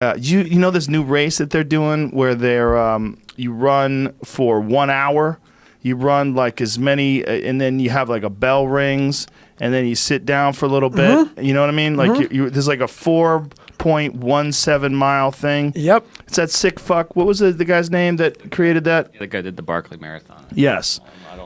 You know this new race that they're doing where they're you run for 1 hour, you run like as many, and then you have like a bell rings, and then you sit down for a little bit. You know what I mean? Like there's like a 4.17 mile thing. Yep. It's that sick fuck. What was the guy's name that created that? The guy did the Barkley Marathon. Yes.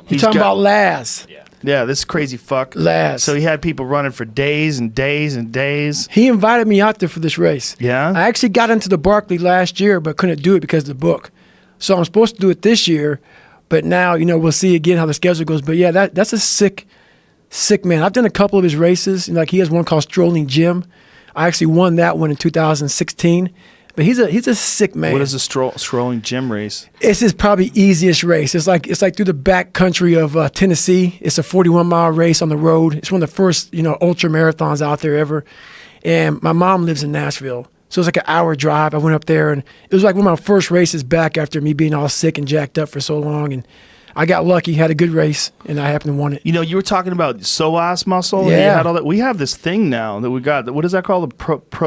You're talking about Laz. Yeah, this crazy fuck. Laz. So he had people running for days and days and days. He invited me out there for this race. Yeah? I actually got into the Barkley last year, but couldn't do it because of the book. So I'm supposed to do it this year, but now, we'll see again how the schedule goes. But yeah, that's a sick man. I've done a couple of his races. Like he has one called Strolling Jim. I actually won that one in 2016. But he's a sick man. What is a strolling gym race? It's his probably easiest race. It's like through the back country of Tennessee. It's a 41-mile race on the road. It's one of the first ultra marathons out there ever. And my mom lives in Nashville, so it's like an hour drive. I went up there, and it was like one of my first races back after me being all sick and jacked up for so long. And I got lucky, had a good race, and I happened to win it. You were talking about psoas muscle. Yeah. And you had all that. We have this thing now that we got. What is that called?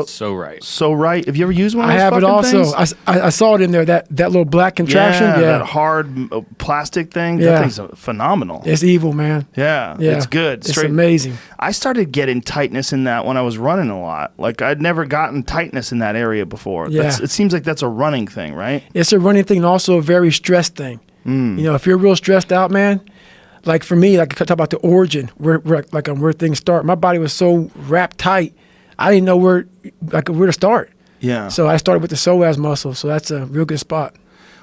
So right. So right. Have you ever used one of those I have it also. things? I saw it in there, that little black contraption. Yeah, that hard plastic thing. Yeah. That thing's phenomenal. It's evil, man. Yeah, it's good. It's amazing. I started getting tightness in that when I was running a lot. Like I'd never gotten tightness in that area before. Yeah. It seems like that's a running thing, right? It's a running thing and also a very stressed thing. If you're real stressed out, man, like for me, like I talk about the origin, where things start. My body was so wrapped tight, I didn't know where to start. Yeah. So I started with the psoas muscle. So that's a real good spot.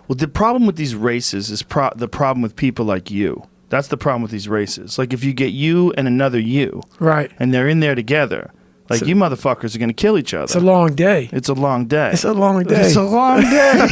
Well, the problem with these races is the problem with people like you. That's the problem with these races. Like if you get you and another you, right, and they're in there together. Like, you motherfuckers are going to kill each other. It's a long day. It's a long day. It's a long day. It's a long day.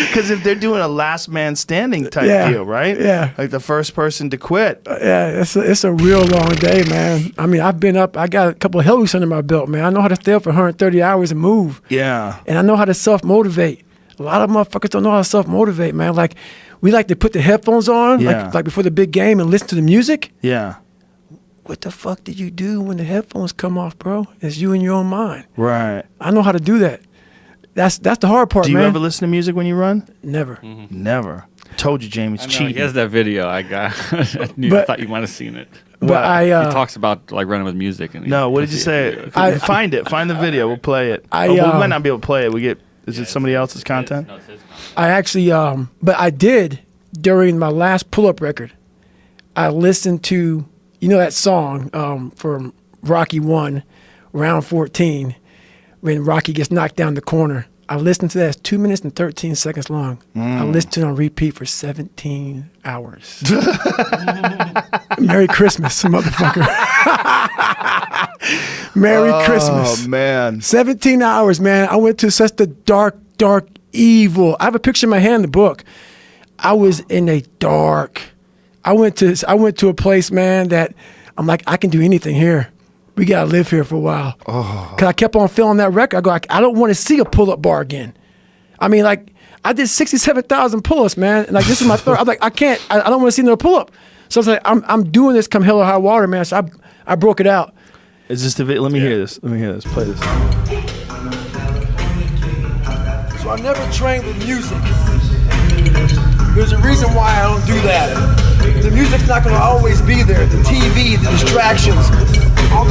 Because if they're doing a last man standing type deal, right? Yeah. Like the first person to quit. Yeah, it's a real long day, man. I mean, I've been up. I got a couple of hills under my belt, man. I know how to stay up for 130 hours and move. Yeah. And I know how to self-motivate. A lot of motherfuckers don't know how to self-motivate, man. Like, we like to put the headphones on, like before the big game and listen to the music. Yeah. What the fuck did you do when the headphones come off, bro? It's you in your own mind. Right. I know how to do that. That's the hard part, man. Do you ever listen to music when you run? Never. Never. I told you, Jamie, it's cheating. He has that video I got. I thought you might have seen it. But he talks about like running with music. And what did you say? Find it. Find the video. We'll play it. We might not be able to play it. Is it somebody else's content? No, it's his content. I actually, but I did during my last pull-up record. I listened to, that song from Rocky 1, round 14, when Rocky gets knocked down the corner. I listened to that. It's 2 minutes and 13 seconds long. I listened to it on repeat for 17 hours. Merry Christmas, motherfucker. Merry Christmas. Oh, man. 17 hours, man. I went to such the dark, dark evil. I have a picture in my hand in the book. I was in a dark. I went to a place, man, that I'm like, I can do anything here. We gotta live here for a while. Cause I kept on feeling that record. I go, I don't want to see a pull-up bar again. I mean, like, I did 67,000 pull-ups, man. Like, this is my third. I'm like, I can't. I don't want to see another pull-up. So I was like, I'm doing this come hell or high water, man. So I broke it out. Is this the video? Let me hear this. Let me hear this. Play this. So I never trained with music. There's a reason why I don't do that. The music's not going to always be there. The TV, the distractions, all these